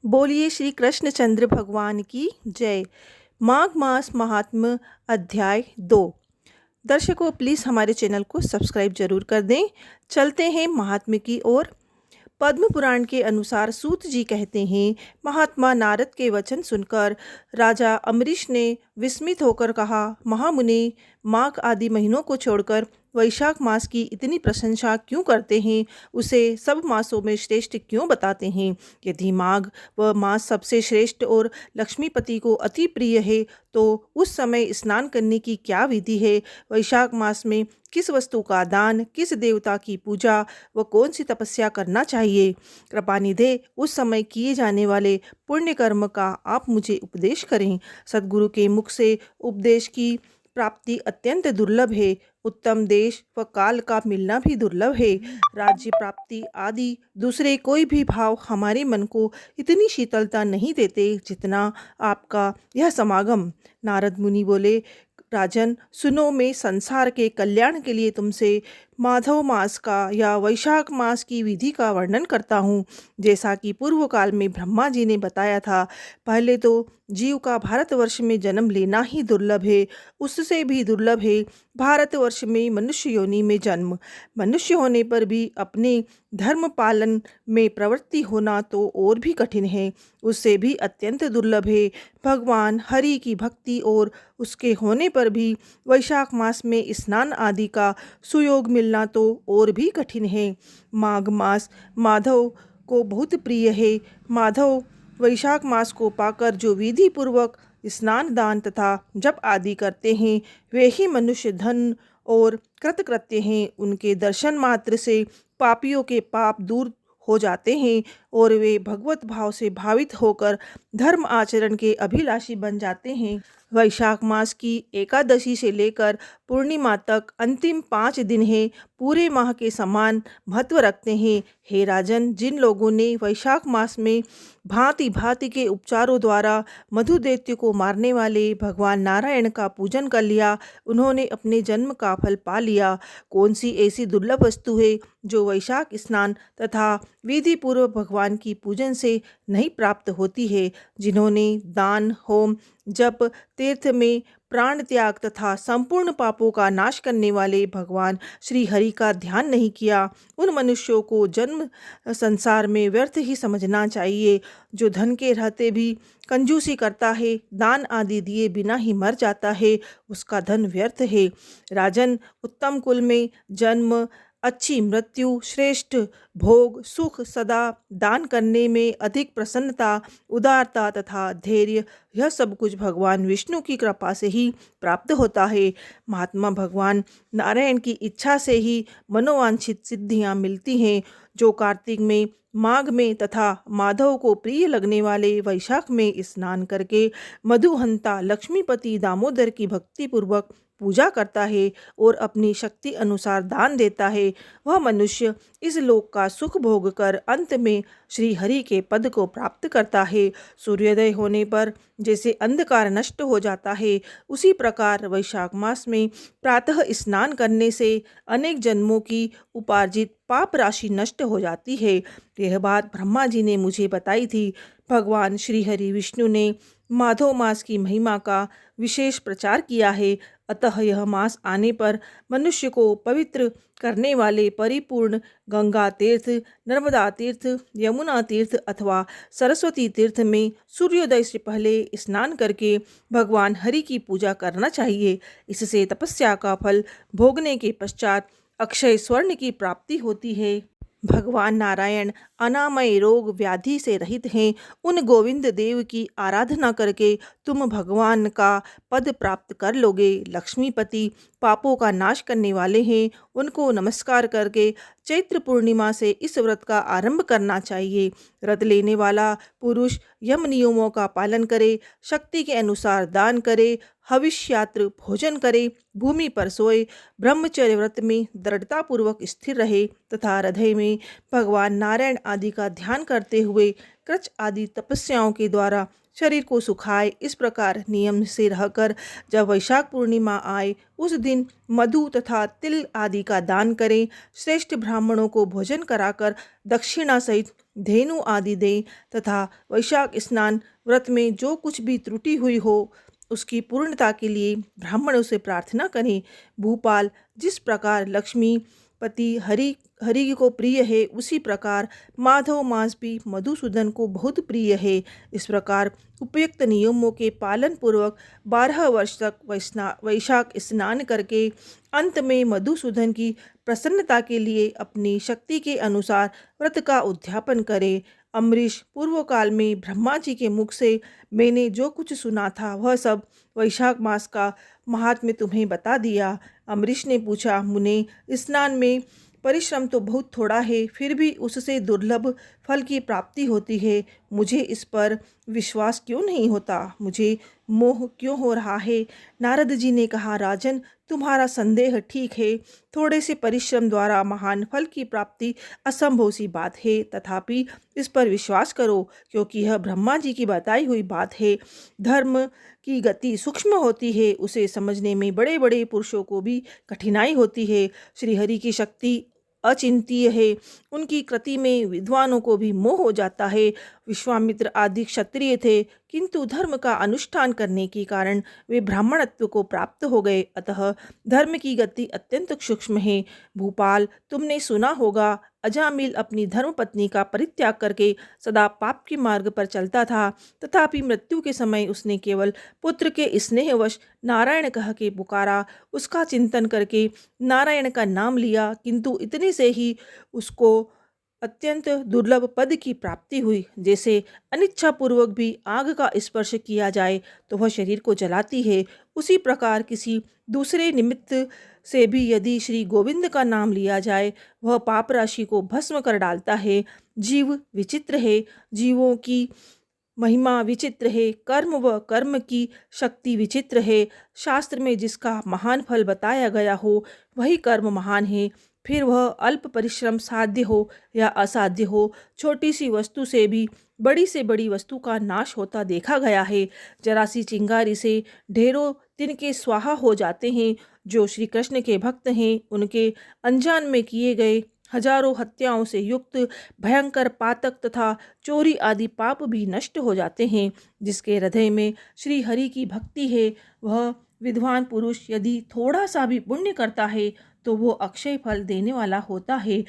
बोलिए श्री कृष्णचंद्र भगवान की जय। माघ मास महात्म्य अध्याय 2। दर्शकों, प्लीज़ हमारे चैनल को सब्सक्राइब जरूर कर दें। चलते हैं महात्म्य की ओर। पद्म पुराण के अनुसार सूत जी कहते हैं, महात्मा नारद के वचन सुनकर राजा अम्बरीश ने विस्मित होकर कहा, महामुनि, माघ आदि महीनों को छोड़कर वैशाख मास की इतनी प्रशंसा क्यों करते हैं? उसे सब मासों में श्रेष्ठ क्यों बताते हैं? यदि माघ वह मास सबसे श्रेष्ठ और लक्ष्मीपति को अति प्रिय है, तो उस समय स्नान करने की क्या विधि है? वैशाख मास में किस वस्तु का दान, किस देवता की पूजा व कौन सी तपस्या करना चाहिए? कृपानिधे, उस समय किए जाने वाले पुण्य कर्म का आप मुझे उपदेश करें। सद्गुरु के मुख से उपदेश की प्राप्ति अत्यंत दुर्लभ है। उत्तम देश व काल का मिलना भी दुर्लभ है। राज्य प्राप्ति आदि दूसरे कोई भी भाव हमारे मन को इतनी शीतलता नहीं देते जितना आपका यह समागम। नारद मुनि बोले, राजन सुनो, मैं संसार के कल्याण के लिए तुमसे माधव मास का या वैशाख मास की विधि का वर्णन करता हूँ। जैसा कि पूर्व काल में ब्रह्मा जी ने बताया था, पहले तो जीव का भारतवर्ष में जन्म लेना ही दुर्लभ है। उससे भी दुर्लभ है भारतवर्ष में मनुष्य योनि में जन्म। मनुष्य होने पर भी अपने धर्म पालन में प्रवृत्ति होना तो और भी कठिन है। उससे भी अत्यंत दुर्लभ है भगवान हरि की भक्ति, और उसके होने पर भी वैशाख मास में स्नान आदि का सुयोग मिलना तो और भी कठिन है। माघ मास माधव को बहुत प्रिय है। माधव वैशाख मास को पाकर जो विधि पूर्वक स्नान, दान तथा जप आदि करते हैं, वे ही मनुष्य धन और कृतकृत्य हैं। उनके दर्शन मात्र से पापियों के पाप दूर हो जाते हैं और वे भगवत भाव से भावित होकर धर्म आचरण के अभिलाषी बन जाते हैं। वैशाख मास की एकादशी से लेकर पूर्णिमा तक अंतिम 5 दिन हैं, पूरे माह के समान महत्व रखते हैं। हे राजन, जिन लोगों ने वैशाख मास में भांति भांति के उपचारों द्वारा मधु दैत्य को मारने वाले भगवान नारायण का पूजन कर लिया, उन्होंने अपने जन्म का फल पा लिया। कौन सी ऐसी दुर्लभ वस्तु है जो वैशाख स्नान तथा विधि पूर्व भगवान की पूजन से नहीं प्राप्त होती है? जिन्होंने दान, होम, जप, तीर्थ में प्राण त्याग तथा संपूर्ण पापों का नाश करने वाले भगवान श्री हरि का ध्यान नहीं किया, उन मनुष्यों को जन्म संसार में व्यर्थ ही समझना चाहिए। जो धन के रहते भी कंजूसी करता है, दान आदि दिए बिना ही मर जाता है, उसका धन व्यर्थ है। राजन, उत्तम कुल में जन्म, अच्छी मृत्यु, श्रेष्ठ भोग, सुख, सदा दान करने में अधिक प्रसन्नता, उदारता तथा धैर्य, यह सब कुछ भगवान विष्णु की कृपा से ही प्राप्त होता है। महात्मा भगवान नारायण की इच्छा से ही मनोवांछित सिद्धियां मिलती हैं। जो कार्तिक में, माघ में तथा माधव को प्रिय लगने वाले वैशाख में स्नान करके मधुहंता लक्ष्मीपति दामोदर की भक्ति पूर्वक पूजा करता है और अपनी शक्ति अनुसार दान देता है, वह मनुष्य इस लोक का सुख भोग कर अंत में श्री हरि के पद को प्राप्त करता है। सूर्योदय होने पर जैसे अंधकार नष्ट हो जाता है, उसी प्रकार वैशाख मास में प्रातः स्नान करने से अनेक जन्मों की उपार्जित पाप राशि नष्ट हो जाती है। यह बात ब्रह्मा जी ने मुझे बताई थी। भगवान श्री हरि विष्णु ने माधव मास की महिमा का विशेष प्रचार किया है। अतः यह मास आने पर मनुष्य को पवित्र करने वाले परिपूर्ण गंगा तीर्थ, नर्मदा तीर्थ, यमुना तीर्थ अथवा सरस्वती तीर्थ में सूर्योदय से पहले स्नान करके भगवान हरि की पूजा करना चाहिए। इससे तपस्या का फल भोगने के पश्चात अक्षय स्वर्ण की प्राप्ति होती है। भगवान नारायण अनामय रोग व्याधि से रहित हैं। उन गोविंद देव की आराधना करके तुम भगवान का पद प्राप्त कर लोगे। लक्ष्मीपति पापों का नाश करने वाले हैं, उनको नमस्कार करके चैत्र पूर्णिमा से इस व्रत का आरंभ करना चाहिए। व्रत लेने वाला पुरुष यम नियमों का पालन करे, शक्ति के अनुसार दान करे, हविष्यात्र भोजन करे, भूमि पर सोए, ब्रह्मचर्य व्रत में दृढ़तापूर्वक स्थिर रहे तथा हृदय में भगवान नारायण आदि का ध्यान करते हुए कृच आदि तपस्याओं के द्वारा शरीर को सुखाए। इस प्रकार नियम से रहकर जब वैशाख पूर्णिमा आए, उस दिन मधु तथा तिल आदि का दान करें। श्रेष्ठ ब्राह्मणों को भोजन कराकर दक्षिणा सहित धेनु आदि दें तथा वैशाख स्नान व्रत में जो कुछ भी त्रुटि हुई हो उसकी पूर्णता के लिए ब्राह्मणों से प्रार्थना करें। भूपाल, जिस प्रकार लक्ष्मी पति हरि को प्रिय है उसी प्रकार माधव मास भी मधुसूदन को बहुत प्रिय है। इस प्रकार उपयुक्त नियमों के पालन पूर्वक 12 वर्ष तक वैशाख स्नान करके अंत में मधुसूदन की प्रसन्नता के लिए अपनी शक्ति के अनुसार व्रत का उद्यापन करे। अम्बरीश, पूर्व काल में ब्रह्मा जी के मुख से मैंने जो कुछ सुना था वह सब वैशाख मास का महात्म्य तुम्हें बता दिया। अम्बरीश ने पूछा, मुने, स्नान में परिश्रम तो बहुत थोड़ा है, फिर भी उससे दुर्लभ फल की प्राप्ति होती है। मुझे इस पर विश्वास क्यों नहीं होता? मुझे मोह क्यों हो रहा है? नारद जी ने कहा, राजन, तुम्हारा संदेह ठीक है। थोड़े से परिश्रम द्वारा महान फल की प्राप्ति असंभव सी बात है, तथापि इस पर विश्वास करो, क्योंकि यह ब्रह्मा जी की बताई हुई बात है। धर्म की गति सूक्ष्म होती है, उसे समझने में बड़े बड़े पुरुषों को भी कठिनाई होती है। श्रीहरि की शक्ति अचिंत्य है, उनकी कृति में विद्वानों को भी मोह हो जाता है। विश्वामित्र आदि क्षत्रिय थे, किंतु धर्म का अनुष्ठान करने के कारण वे ब्राह्मणत्व को प्राप्त हो गए। अतः धर्म की गति अत्यंत सूक्ष्म है। भूपाल, तुमने सुना होगा, अजामिल अपनी धर्मपत्नी का परित्याग करके सदा पाप के मार्ग पर चलता था, तथापि मृत्यु के समय उसने केवल पुत्र के स्नेहवश नारायण कह के पुकारा, उसका चिंतन करके नारायण का नाम लिया, किंतु इतने से ही उसको अत्यंत दुर्लभ पद की प्राप्ति हुई। जैसे अनिच्छापूर्वक भी आग का स्पर्श किया जाए तो वह शरीर को जलाती है, उसी प्रकार किसी दूसरे निमित्त से भी यदि श्री गोविंद का नाम लिया जाए वह पाप राशि को भस्म कर डालता है। जीव विचित्र है, जीवों की महिमा विचित्र है, कर्म व कर्म की शक्ति विचित्र है। शास्त्र में जिसका महान फल बताया गया हो वही कर्म महान है, फिर वह अल्प परिश्रम साध्य हो या असाध्य हो, छोटी सी वस्तु से भी बड़ी वस्तु का नाश होता देखा गया है। जरा सी चिंगारी से ढेरों तिनके स्वाहा हो जाते हैं। जो श्री कृष्ण के भक्त हैं उनके अनजान में किए गए हजारों हत्याओं से युक्त भयंकर पातक तथा चोरी आदि पाप भी नष्ट हो जाते हैं। जिसके हृदय में श्री हरि की भक्ति है वह विद्वान पुरुष यदि थोड़ा सा भी पुण्य करता है तो वो अक्षय फल देने वाला होता है।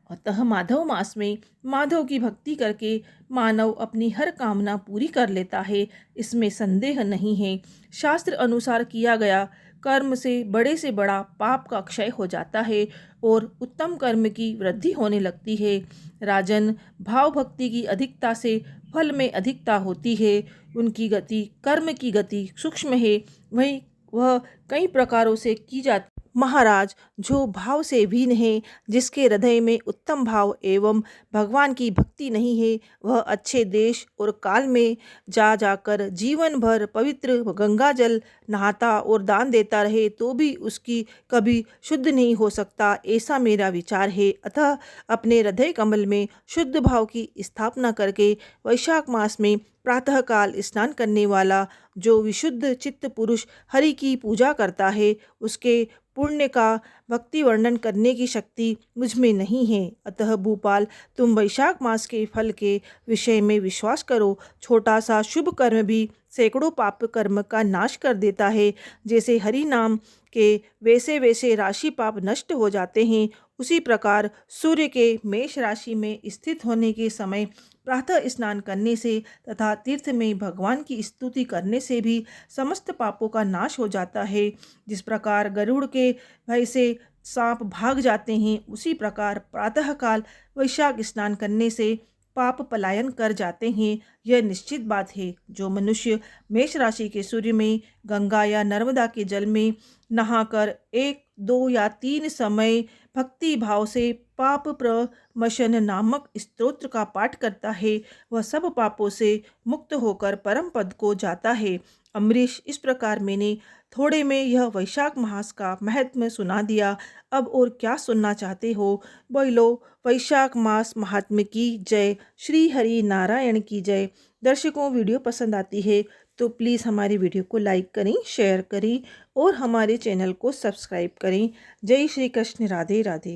अतः माधव मास में माधव की भक्ति करके मानव अपनी हर कामना पूरी कर लेता है, इसमें संदेह नहीं है। शास्त्र अनुसार किया गया कर्म से बड़ा पाप का क्षय हो जाता है और उत्तम कर्म की वृद्धि होने लगती है। राजन, भाव भक्ति की अधिकता से फल में अधिकता होती है। उनकी गति, कर्म की गति सूक्ष्म है, वह कई प्रकारों से की जाती। महाराज, जो भाव से भिन्न है, जिसके हृदय में उत्तम भाव एवं भगवान की भक्ति नहीं है, वह अच्छे देश और काल में जाकर जीवन भर पवित्र गंगा जल नहाता और दान देता रहे तो भी उसकी कभी शुद्ध नहीं हो सकता, ऐसा मेरा विचार है। अतः अपने हृदय कमल में शुद्ध भाव की स्थापना करके वैशाख मास में प्रातःकाल स्नान करने वाला जो विशुद्ध चित्त पुरुष हरि की पूजा करता है, उसके पुण्य का भक्ति वर्णन करने की शक्ति मुझ में नहीं है। अतः भूपाल, तुम वैशाख मास के फल के विषय में विश्वास करो। छोटा सा शुभ कर्म भी सैकड़ों पाप कर्म का नाश कर देता है। जैसे हरि नाम के वैसे राशि पाप नष्ट हो जाते हैं, उसी प्रकार सूर्य के मेष राशि में स्थित होने के समय प्रातः स्नान करने से तथा तीर्थ में भगवान की स्तुति करने से भी समस्त पापों का नाश हो जाता है। जिस प्रकार गरुड़ के भय से सांप भाग जाते हैं, उसी प्रकार प्रातःकाल वैशाख स्नान करने से पाप पलायन कर जाते हैं। यह निश्चित बात है। जो मनुष्य मेष राशि के सूर्य में, गंगा या नर्मदा के जल में नहाकर 1, 2 या 3 समय भक्ति भाव से पाप प्रमशन नामक स्तोत्र का पाठ करता है, वह सब पापों से मुक्त होकर परम पद को जाता है। अम्बरीश, इस प्रकार मैंने थोड़े में यह वैशाख मास का महत्व सुना दिया। अब और क्या सुनना चाहते हो? बोलो। वैशाख मास महात्म्य की जय। श्री हरि नारायण की जय। दर्शकों, वीडियो पसंद आती है तो प्लीज़ हमारी वीडियो को लाइक करें, शेयर करें और हमारे चैनल को सब्सक्राइब करें। जय श्री कृष्ण। राधे राधे।